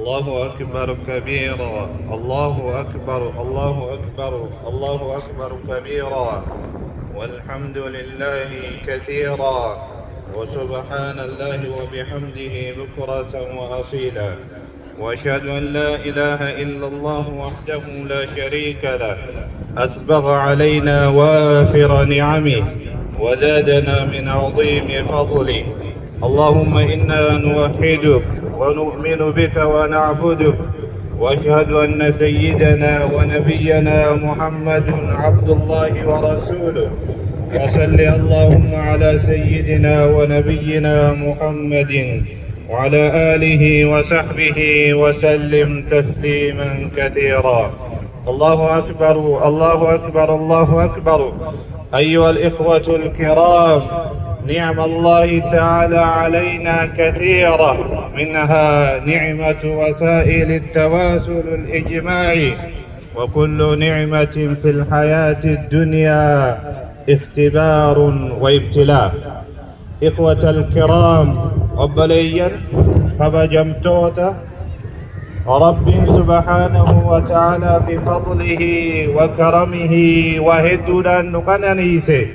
الله أكبر كبيرا، الله أكبر، الله أكبر، الله أكبر كبيرا، والحمد لله كثيرا، وسبحان الله وبحمده بكرة وأصيلا، وأشهد أن لا إله إلا الله وحده لا شريك له، أسبغ علينا وافر نعمه وزادنا من عظيم فضله. اللهم إنا نوحدك ونؤمن بك ونعبدك، واشهد أن سيدنا ونبينا محمد عبد الله ورسوله. وصل اللهم على سيدنا ونبينا محمد وعلى آله وصحبه وسلم تسليما كثيرا. الله أكبر، الله أكبر، الله أكبر. أيها الإخوة الكرام، نعم الله تعالى علينا كثيرة، منها نعمة وسائل التواصل الإجتماعي، وكل نعمة في الحياة الدنيا اختبار وابتلاء. إخوة الكرام، أبليا فبجمتوتا رب سبحانه وتعالى بفضله وكرمه وهدودا نقنانيسي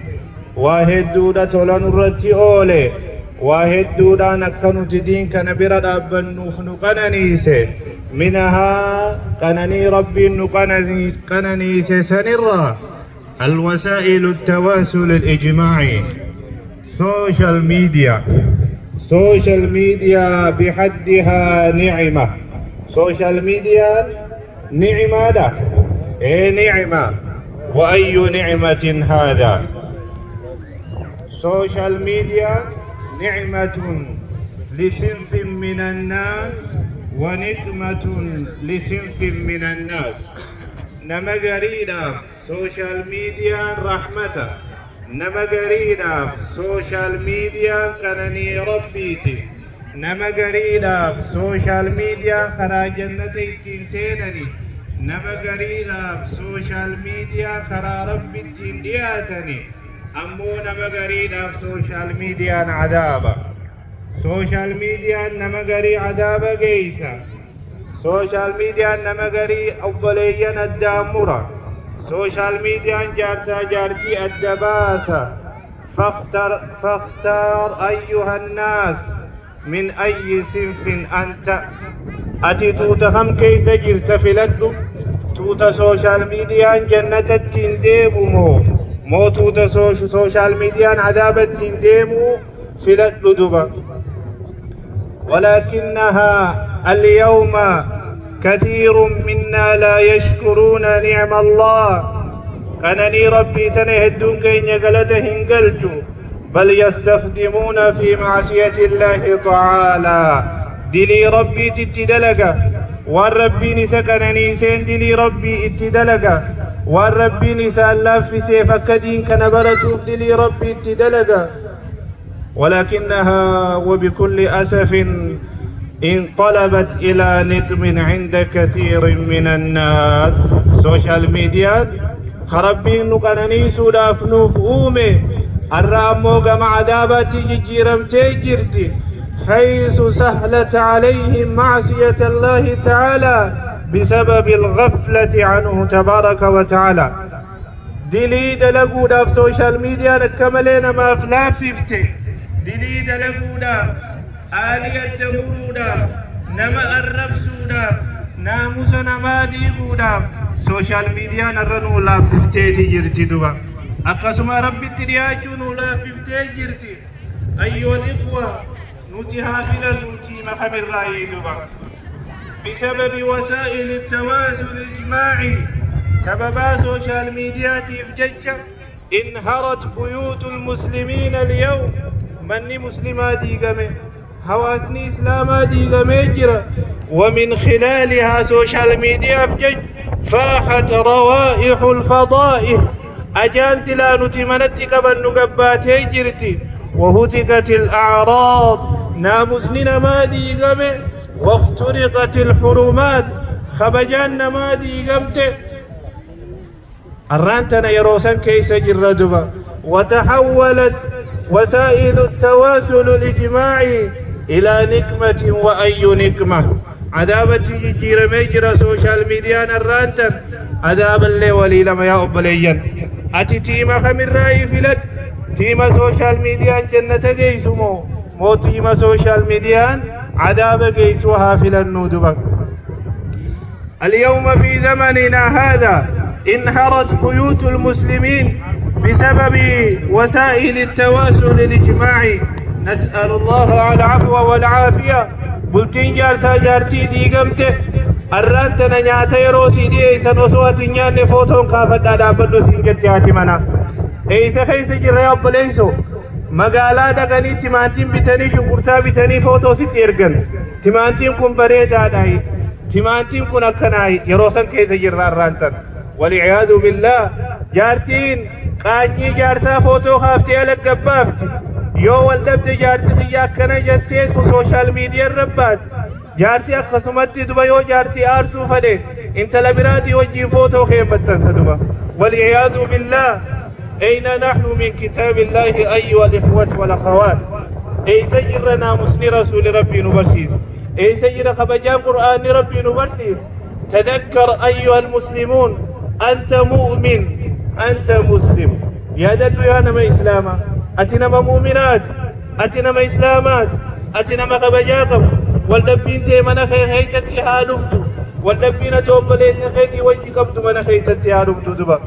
وهدودا تولان الرتيولي وهدودا نكنو تدين كنبرا دابنوف نقنانيسي، منها قناني ربي نقنانيسي سنرى الوسائل التواصل الإجتماعي، سوشيال ميديا. سوشيال ميديا بحدها نعمة. سوشيال ميديا نعمة ده. إيه نعمة؟ وأي نعمة هذا؟ سوشيال ميديا نعمة لصنف من الناس ونقمة لصنف من الناس. نما قرينا سوشيال ميديا رحمة، نما قرينا سوشيال ميديا كنني ربيتي، نما قرينا سوشيال ميديا خرا جنتي تنسينني، نما قرينا سوشيال ميديا خرا ربي تندياتني، أمو نما قرينا سوشيال ميديا عذابا. سوشيال ميديا نما قري عذابا قيسا. سوشيال ميديا نما قري أبليا الدامرة. سوشيال ميديا جارسا جارتي الدباسة. فاختار أيها الناس من أي صنف أنت. أتي توتهم كيس جرت فلدو توتا سوشيال ميديا جنة التنديب مو توتا سوشيال ميديا عذاب التنديب فلدو دبا. ولكنها اليوم كثير منا لا يشكرون نعم الله. كانني ربي تنهدون كين يقلته هنقلتو، بل يستخدمون في معصية الله تعالى. دلي ربي تتدلق والربي نسكنني سين دلي ربي اتدلق والربي نسأل في سيفك دين كنبرتو دلي ربي اتدلق. ولكنها وبكل أسف انقلبت إلى نقم عند كثير من الناس. سوشيال ميديا خربين نقنني سوداف نوفومي الرامو قم عذاباتي جيرم تيجرتي، حيث سهلت عليهم معصية الله تعالى بسبب الغفلة عنه تبارك وتعالى. دلي دلقو داف سوشيال ميديا نكملين ما فلاففتي، دلي دلقو داف آلية دمرودا نما الربسودا ناموس نما ديقودا. سوشيال ميديا نرنو لا ففتي جرتي دوبا، أقسم ربي ترياجون لا ففتي جرتي. أيها الإخوة، نوتي هافلا نوتي محمد رأي دوبا بسبب وسائل التواصل الإجتماعي. سببا سوشيال ميديا تفجج انهارت بيوت المسلمين اليوم. مني مسلمة ديقمي حواسني إسلاما ديقمي جرا، ومن خلالها سوشيال ميديا فجج فاحت روائح الفضائح. أجان سلا نتمنتك بالنقبات جرتي، وهتكت الأعراض ناموسنين ما ديقمي، واخترقت الحرمات خبجان ما ديقمت. الرانتنا يروسن كيس جردبا. وتحولت وسائل التواصل الاجتماعي إلى نكمة. وأي نكمة؟ عذابتي جير ميجرا سوشيال ميديا نرانتن عذاب اللي ولي لما يا أبليين أتي تيما خمر رأي فلد تيما سوشيال ميديا جنة جيسمو مو تيما سوشيال ميديا عذاب جيسوها فلد نودبك اليوم في زمننا هذا انهارت بيوت المسلمين بسبب وسائل التواصل الاجتماعي نسأل الله العفو والعافية بلتين جارتا جارتي ديغمته الرانتنا نياتا يروسي دي ايسا نوسوات نيان فوتون كافتا دابلو سنجت ياتي منا ايسا خيسا جريا بليسو مقالا دقاني تمانتين بتاني شنقرتا بتاني فوتو ستيرغن تمانتين كن بريدا داي تمانتين كن اكناي يروسن كيسا جرى الرانتن والعياذ بالله جارتين قاني جارسا فوتو خافتي لك قبافتي يو والدبد جارسي خياك كنا جتيس في سوشيال ميديا الربات جارسي اقسمتي دبا يو جارتي آرسو فدي انت لبرادي وجين فوتو خيبتا سدبا والعياذ بالله أين نحن من كتاب الله أيها الإخوة والأخوات أي سجرنا مسني رسول ربي نبرسيس أي سجر خبجان قرآن ربي نبرسيس تذكر أيها المسلمون أنت مؤمن أنت مسلم يا دلو يا نما إسلاما أتنما مؤمنات أتنما إسلامات أتنما خبجاكم والدبين تيمنا خيستي هالمتو والدبين توب ليس خيتي وجهكم من خيستي هالمتو دبا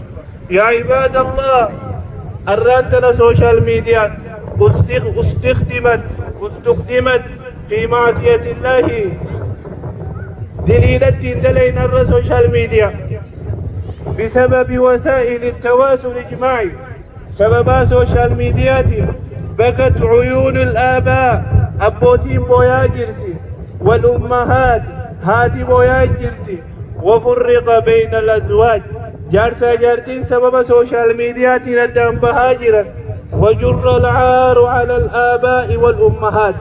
يا عباد الله الرانتنا سوشيال ميديا استخدمت في معصية الله دليلة دلين السوشيال ميديا بسبب وسائل التواصل الاجتماعي سبب سوشيال ميديا بكت عيون الآباء أبوتين بويا جرتي والأمهات هاتي بويا جرتي وفرق بين الأزواج جارسا جارتين سبب سوشيال ميديا ندم بهاجرا وجر العار على الآباء والأمهات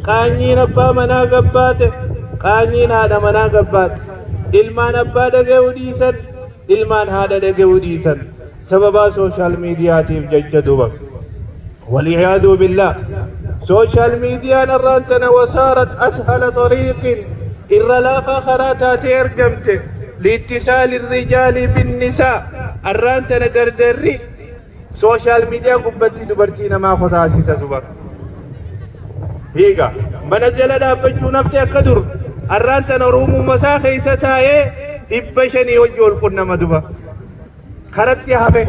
قانين أبا منا قبات قانين هذا منا قبات إلمان أبا دقو ديسا إلمان هذا دقو ديسا سبب سوشيال ميديا تفججدوا والعياذ بالله سوشيال ميديا نرانتنا وصارت أسهل طريق إلا لا فخراتها تيرقمت لاتصال الرجال بالنساء الرانتنا دردري سوشيال ميديا قبتي دبرتينا ما خطاسي تدبر هيغا من جلدا بچو نفتي قدر الرانتنا روم مساخي ستايه إبشني وجول قرنا مدبا خرطي حفه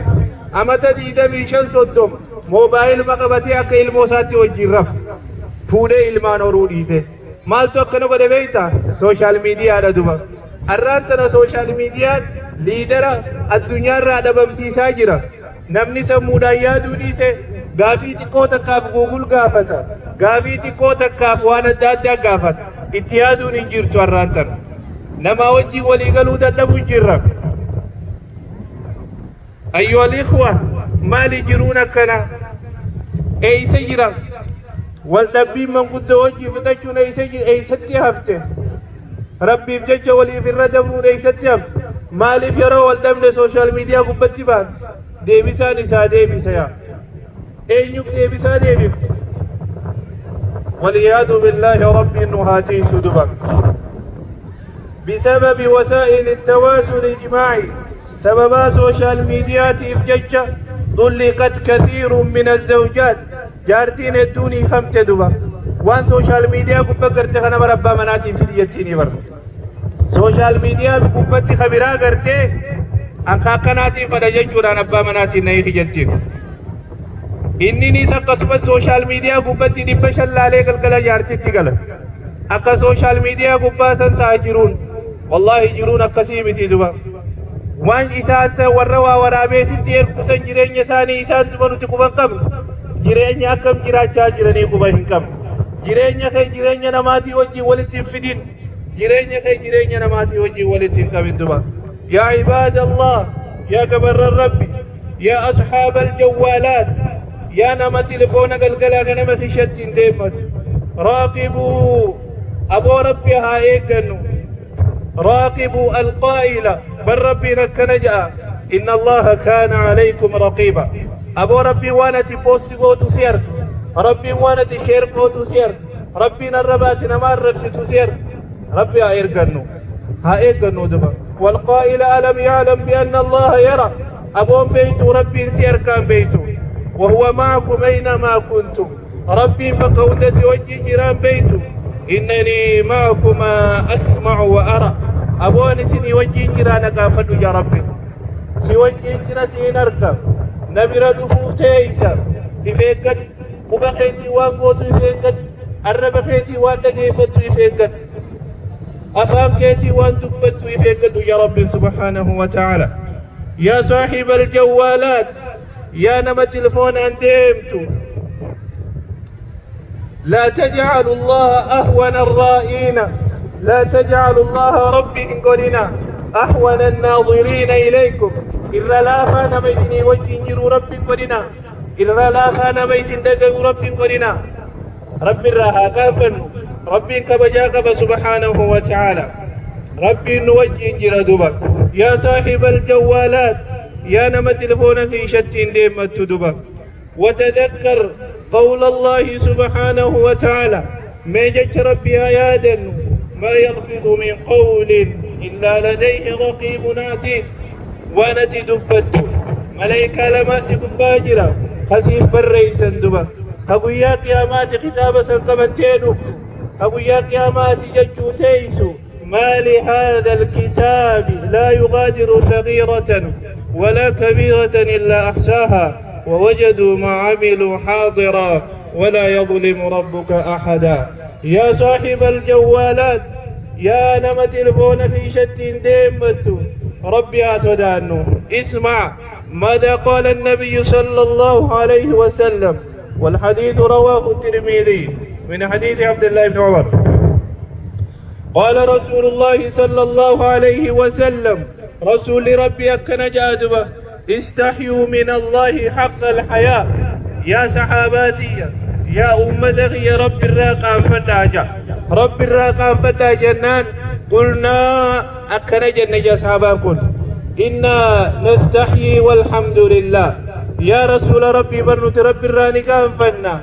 أمتا ديدا ميشن صدوم موبايل مقبتي أكا الموساتي وجرف فودي إلمان وروديسي مالتو أكنو قد بيتا سوشيال ميديا دبا الرانتنا سوشيال ميديا ليدر الدنيا رادا بمسيسا جرا نمني سمودا يادو ديسي غافي تكو تكاف جوجل غافتا غافي تكو تكاف وانا دادا غافت اتيادو نجيرتو الرانتنا نما وجي وليقلو دادبو جرا أيها الإخوة ما لجرون كنا أي سجرا والدبي من قد وجي فتشون أي سجر أي ستي هفته ربي بجج ولي في الردم أي ستي هفته ما لي فيرا والدم سوشيال ميديا قبتي بان ديبسا نسا ديبسا يا أي نيوك ديبسا ديبسا والعياذ بالله ربي نهاتي سدبا بسبب وسائل التواصل الاجتماعي سبب سوشيال ميديا تفجج طلقت كثير من الزوجات جارتين الدوني خمت دبا وان سوشيال ميديا قبقرت خنا مربا مناتي في ديتيني بر سوشيال ميديا بقبت خبرا قرتي انقا قناتي فدججورا نبا مناتي نيخي جتين إني نيسا قصبت سوشيال ميديا قبت نبشل لالي قلقل جارتي تقل أقا سوشيال ميديا قباسا ساجرون والله يجرون قسيمتي دبا وان إسان سوروا ورابي ستير كسن جرين يساني إسان زمانو تقبان قبل جرين يأكم جراجا جراني قبان قبل جرين يخي جرين نماتي وجي ولدين فدين جرين يخي جرين نماتي وجي ولدين قبل دبا يا عباد الله يا قبر الرب يا أصحاب الجوالات يا نما تلفون قلقلا غنم خشتين ديمت راقبوا أبو ربي هايقنوا راقبوا القائل بل ربي نكنجا إن الله كان عليكم رقيبا أبو ربي وانا تبوست قوتو سير ربي وانا تشير قوتو سير ربي نربات نمار ربس تسير ربي أرجنو هايجنو دبا والقائل ألم يعلم بأن الله يرى أبون بيت ربي سير كان بيته وهو معكم أينما كنتم ربي مقودة وجه جيران بيته إنني معكما أسمع وأرى أبون سني وجه جيران كافد يا ربي سوجه جيران سينركب نبي ردفو تيسا إفيقن وبقيتي وانقوتو إفيقن الربقيتي وان دقيفتو إفيقن أفهم كيتي وان دبتو إفيقن يا رب سبحانه وتعالى يا صاحب الجوالات يا نما تلفون أنديمتو لا تجعلوا الله أهون الرائين لا تجعلوا الله ربي إن قلنا أهون الناظرين إليكم إلا لا فانا بيسني وجه جرو ربي قلنا إلا لا فانا بيسن دقوا ربي قلنا ربي الراها كافنو ربي كبجا كب سبحانه وتعالى ربي نوجه جرى دبك يا صاحب الجوالات يا نما تلفونك يشتين ديمة دبك وتذكر قول الله سبحانه وتعالى ما جج ربي آيادا ما يلفظ من قول إلا لديه رقيب عتيد وانا تدبت ملائكة لما سكباجرة خسيف بريسا دبك أبو يا قيامات كتاب سنقبتين أفتو أبو يا قيامات ججو تيسو ما لهذا الكتاب لا يغادر صغيرة ولا كبيرة إلا أحصاها ووجدوا ما عملوا حاضرا ولا يظلم ربك أحدا يا صاحب الجوالات يا نما تلفون في شت ديمتو ربي أسودانو اسمع ماذا قال النبي صلى الله عليه وسلم والحديث رواه الترمذي من حديث عبد الله بن عمر قال رسول الله صلى الله عليه وسلم رسول ربي أكن جادبا استحيوا من الله حق الحياء يا صحاباتي يا أمتك يا رب الراقام فداجا رب الراقام فدا جنان قلنا أكن جنة يا صحاباكم إنا نستحيي والحمد لله يا رسول ربي برنت رب الراني كان فنا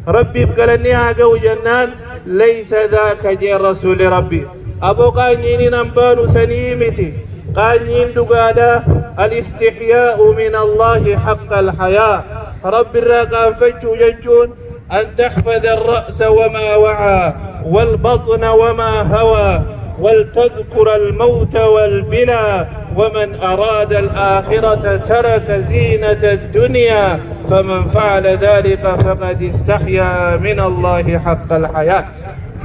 ربي فقلني هاقو جنان ليس ذاك جي رسول ربي أبو قانين نمبان سنيمتي قانين دقادا الاستحياء من الله حق الحياء رب الراقان فجو ججون أن تحفظ الرأس وما وعى والبطن وما هوى ولتذكر الموت والبلا ومن أراد الآخرة ترك زينة الدنيا فمن فعل ذلك فقد استحيا من الله حق الحياة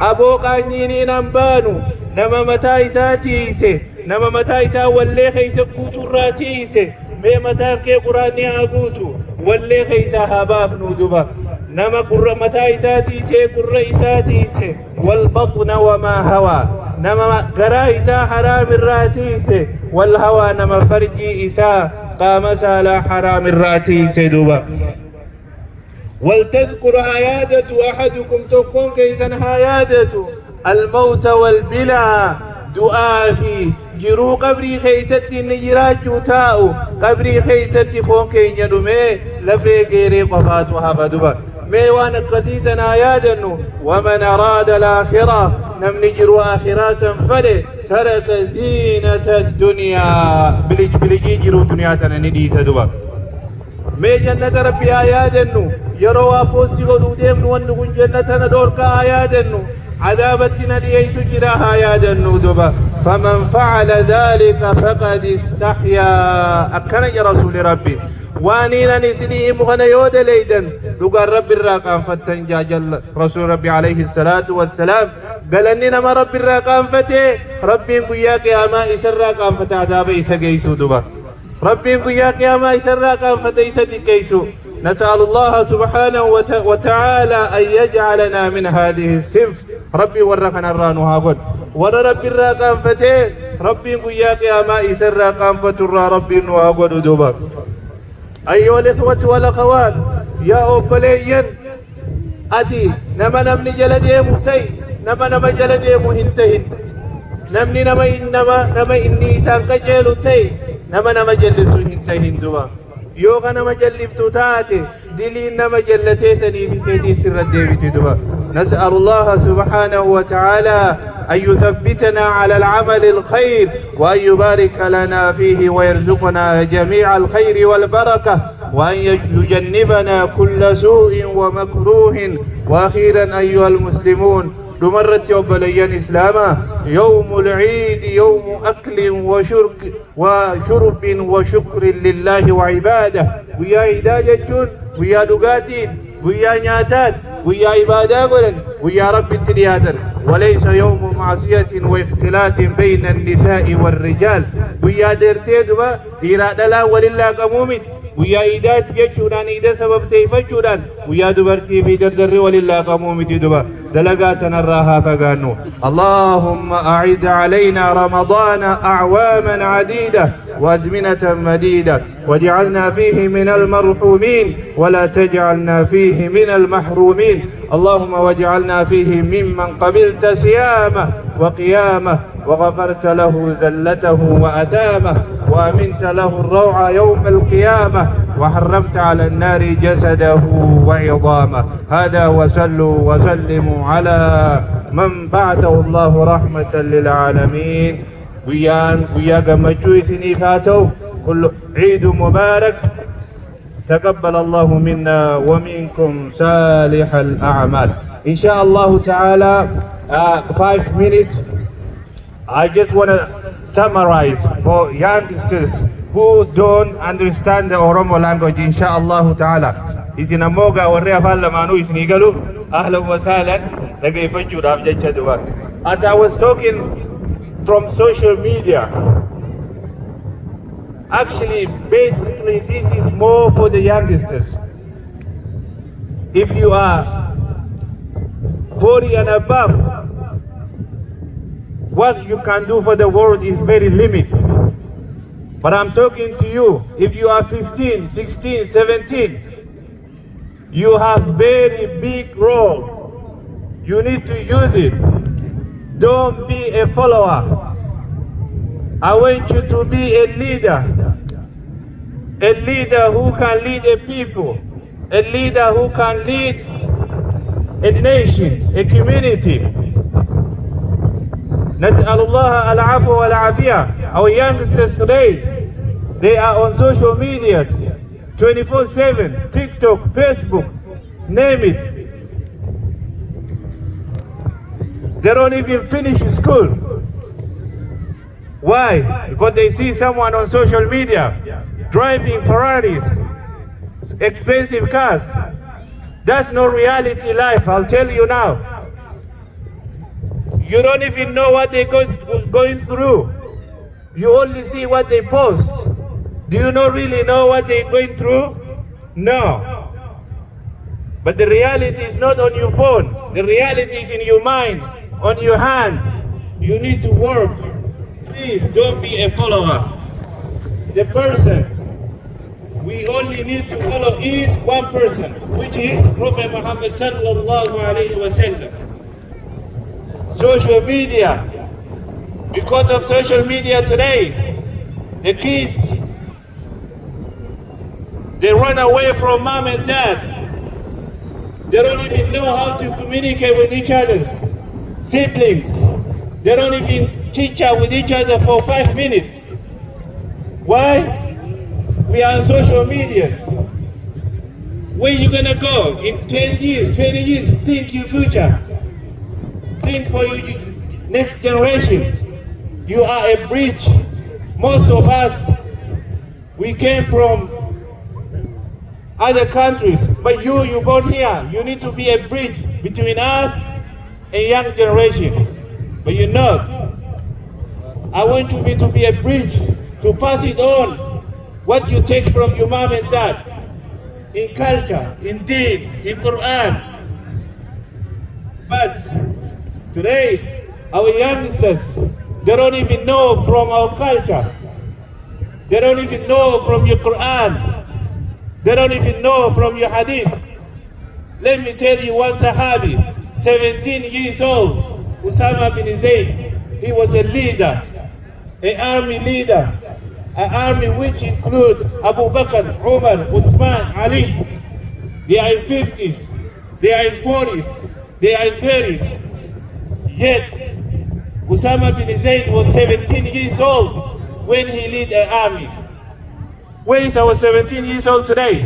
أبو قانيني نمبانو نما متايساتيسي نما متايسا واللي خيس قوتو راتيسي مي متان كي قراني أقوتو واللي خيسا هباف نودبا نما قرى متايساتيسي قرى إساتيسي والبطن وما هوى نما قرى إسا حرام الراتيسي والهوى نما فرجي إسا قام سالا حرام الراتيسي دوبا ولتذكر عيادة أحدكم تكون كيسا عيادة الموت والبلا دعاء في جرو قبري خيستي نجرات جوتاو قبري خيستي فون كين يدومي لفي غيري قفاتها بدوبا ميوان قسيسنا يادنو ومن أراد الآخرة نم نجرو آخرة سنفده ترك زينة الدنيا بلجي جرو دنيا تنندي سدوبا مي جنة ربي آيادنو يروا بوستي قدو ديم نوان جنة ندورك آيادنو عذابتنا ليس جراها يا جنودبا فمن فعل ذلك فقد استحيا أكن يا رسول ربي وانينا نسني مغنى يود ليدن لقى رب الراقام فتن جاجل رسول ربي عليه الصلاة والسلام قال أننا ما رب الراقام فتي ربي قياك يا ما إسر راقام فتي عذاب إسا قيسو دبا ربي قياك يا ما إسر راقام فتي إسا قيسو نسأل الله سبحانه وتعالى أن يجعلنا من هذه الصنف ربي ورقنا الرانو هاقول ور ربي الراقام فتي ربي قياك يا ما إسر راقام فتر ربي نواقول دوبا أيها الإخوة والأخوات يا أبليين أتي نما نمني جلدي مهتي نما جلدي مهنتهن نمني نما إني سانك جلتي نما جلسو هنتهن دوبا يوغا نما جلفتو تاتي دلي نما جلتي سنيفتي سر الديبتي دوبا نسأل الله سبحانه وتعالى أن يثبتنا على العمل الخير، وأن يبارك لنا فيه ويرزقنا جميع الخير والبركة، وأن يجنبنا كل سوء ومكروه. وأخيرا أيها المسلمون، دمرت وبليان إسلاما، يوم العيد يوم أكل وشرب وشكر لله وعباده. ويا عداجة ويا دقاتين ويا نياتات ويا عبادة ويا رب التلياتر، وليس يوم معصية واختلاط بين النساء والرجال. ويا درتيدوا إرادة لا ولله قمومت ويا إيدات جتشودان إيدا سبب سيفجودان ويا دبرتي في دردر ولله قمومت دبا دلقاتنا الراها فقانو. اللهم أعد علينا رمضان أعواما عديدة وأزمنة مديدة، واجعلنا فيه من المرحومين ولا تجعلنا فيه من المحرومين. اللهم واجعلنا فيه ممن قبلت صيامه وقيامه، وغفرت له زلته وأثامه، وأمنت له الروع يوم القيامة، وحرمت على النار جسده وعظامه. هذا وصلوا وسلموا على من بعثه الله رحمة للعالمين. ويا قمجو سنيفاتو كل عيد مبارك، تقبل الله منا ومنكم صالح الأعمال. إن شاء الله تعالى 5 minutes. I just want to summarize for youngsters who don't understand the Oromo language. Inshallah ta'ala isina moga warre afalla manu isini galu ahlan wa sahlan daga ifanchu da abjajja duwa. As I was talking from social media, actually basically this is more for the youngsters. If you are 40 and above, what you can do for the world is very limited. But I'm talking to you, if you are 15, 16, 17, you have very big role. You need to use it. Don't be a follower. I want you to be a leader who can lead a people, a leader who can lead a nation, a community. نسأل الله العفو والعافية. Our youngsters today, they are on social medias 24/7, TikTok, Facebook, name it. They don't even finish school. Why? Because they see someone on social media driving Ferraris, expensive cars. That's no reality life, I'll tell you now. You don't even know what they're going through. You only see what they post. Do you not really know what they're going through? No. But the reality is not on your phone. The reality is in your mind, on your hand. You need to work. Please don't be a follower. The person we only need to follow is one person, which is Prophet Muhammad sallallahu alaihi wasallam. Social media. Because of social media today, the kids, they run away from mom and dad. They don't even know how to communicate with each other. Siblings, they don't even chit-chat with each other for 5 minutes. Why? We are on social medias. Where you gonna go in 10 years, 20 years? Think your future. Think for your next generation. You are a bridge. Most of us, we came from other countries, but you born here. You need to be a bridge between us and young generation. But you're not. I want you to be a bridge to pass it on. What you take from your mom and dad in culture, in deen, in Quran. But today, our youngsters, they don't even know from our culture. They don't even know from your Quran. They don't even know from your hadith. Let me tell you one Sahabi, 17 years old, Usama bin Zayd. He was a leader, an army leader, an army which include Abu Bakr, Umar, Uthman, Ali. They are in 50s, they are in 40s, they are in 30s. Yet Usama bin Zayd was 17 years old when he led an army. Where is our 17 years old today?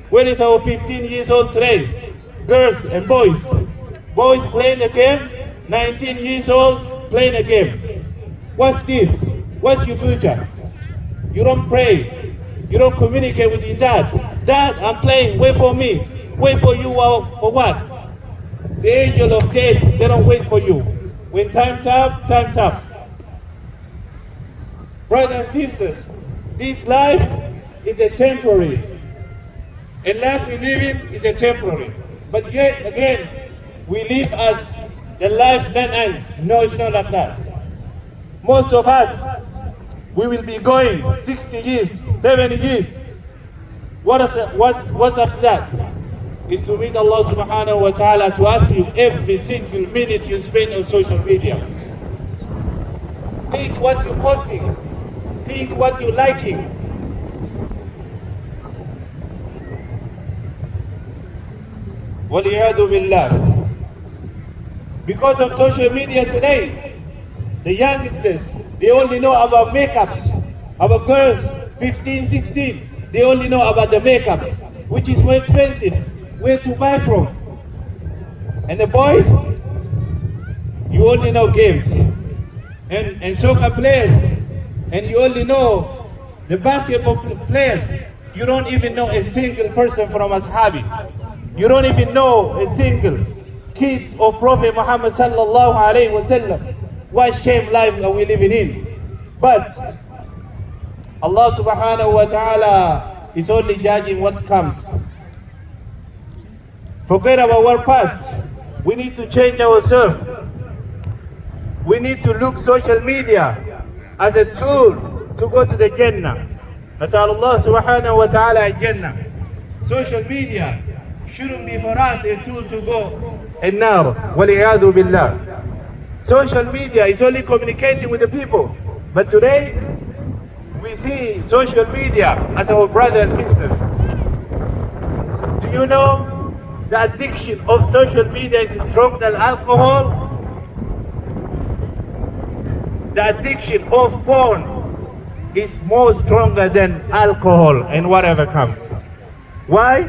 Where is our 15 years old today? Girls and boys. Boys playing a game, 19 years old playing a game. What's this? What's your future? You don't pray. You don't communicate with your dad. Dad, I'm playing. Wait for me. Wait for you for what? The angel of death, they don't wait for you. When time's up, time's up. Brothers and sisters, this life is a temporary. And life we live in is a temporary. But yet again, we live as the life that ends. No, it's not like that. Most of us, we will be going 60 years, 70 years. What's after that? Is to meet Allah subhanahu wa ta'ala, to ask you every single minute you spend on social media. Think what you're posting. Think what you're liking. Waliyadu billah. Because of social media today, the youngsters, they only know about makeups. Our girls, 15, 16, they only know about the makeups, which is more expensive. Where to buy from? And the boys, you only know games and soccer players, and you only know the basketball players. You don't even know a single person from Ashabi. You don't even know a single kids of Prophet Muhammad sallallahu alaihi wasallam. What shame life are we living in? But Allah subhanahu wa ta'ala is only judging what comes. Forget about our past. We need to change ourselves. We need to look social media as a tool to go to the Jannah. Nas'al Allah subhanahu wa ta'ala Jannah. Social media shouldn't be for us a tool to go in nar. Waliyadu billah. Social media is only communicating with the people. But today, we see social media as our brothers and sisters. Do you know the addiction of social media is stronger than alcohol? The addiction of porn is more stronger than alcohol and whatever comes. Why?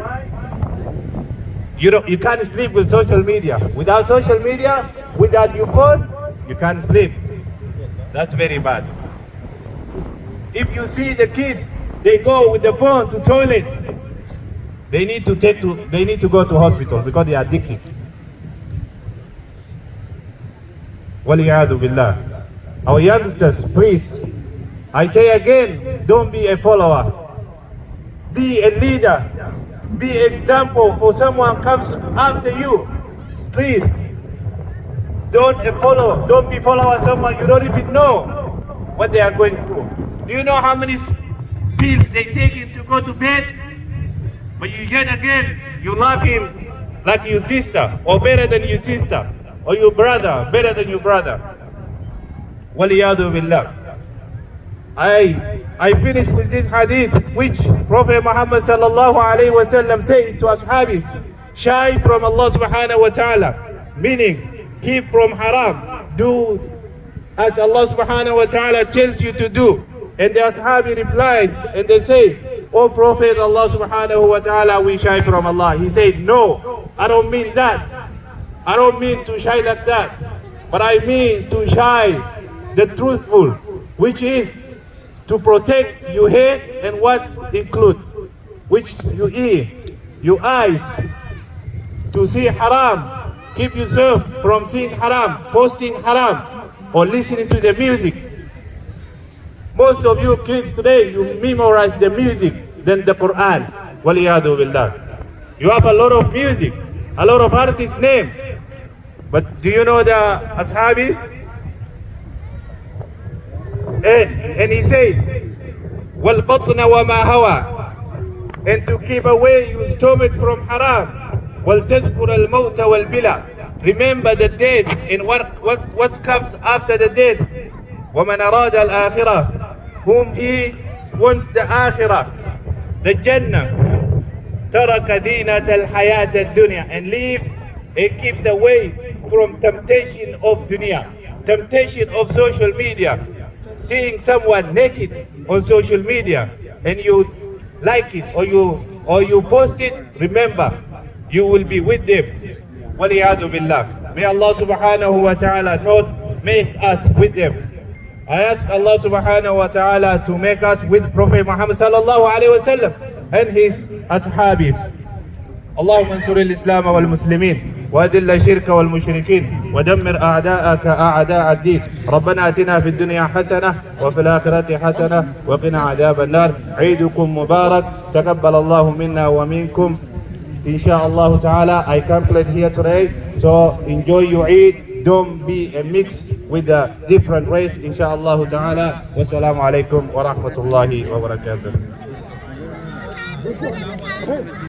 You can't sleep with social media. Without social media, without your phone, you can't sleep. That's very bad. If you see the kids, they go with the phone to toilet, they need to go to hospital because they are addicted. Waliyadu billah. Our youngsters, please, I say again, don't be a follower. Be a leader. Be an example for someone comes after you. Please, don't follow. Don't be follower someone you don't even know what they are going through. Do you know how many pills they take to go to bed? But you yet again, you love him like your sister, or better than your sister, or your brother, better than your brother. Waliyadu billah. I finish with this hadith which Prophet Muhammad sallallahu alayhi wa sallam said to Ashabis, shy from Allah subhanahu wa ta'ala, meaning keep from haram, do as Allah subhanahu wa ta'ala tells you to do. And the Ashabi replies and they say, O Prophet, Allah subhanahu wa ta'ala, we shy from Allah. He said, no, I don't mean that. I don't mean to shy like that. But I mean to shy the truthful, which is to protect your head and what's include, which you eat, your eyes, to see haram. Keep yourself from seeing haram, posting haram, or listening to the music. Most of you kids today, you memorize the music than the Quran. Waliyadu billah. You have a lot of music, a lot of artists' name. But do you know the Ashabis? And he said, وَالْبَطْنَ وَمَا هَوَى, and to keep away your stomach from haram. وَالْتَذْكُرَ الْمَوْتَ وَالْبِلَى, remember the death and what comes after the death. وَمَنْ أَرَادَ الْآخِرَةِ, whom he wants the akhirah, the Jannah. تَرَكَ دِينَةَ الْحَيَاةَ الدُّنْيَا, and leaves and keeps away from temptation of dunya. temptation of social media, seeing someone naked on social media, and you like it or you post it, remember, you will be with them. Waliyadu billah. May Allah subhanahu wa ta'ala not make us with them. I ask Allah subhanahu wa ta'ala to make us with Prophet Muhammad sallallahu alayhi wa sallam and his ashabis. اللهم انصر الإسلام والمسلمين وأذل الشرك والمشركين ودمر أعداءك أعداء الدين. ربنا آتنا في الدنيا حسنة وفي الآخرة حسنة وقنا عذاب النار. عيدكم مبارك. تقبل الله منا ومنكم. Inshallah ta'ala, I complete here today. So enjoy your Eid. Don't be a mix with the different race. Inshallah ta'ala. Wassalamu alaikum wa rahmatullahi wa barakatuh.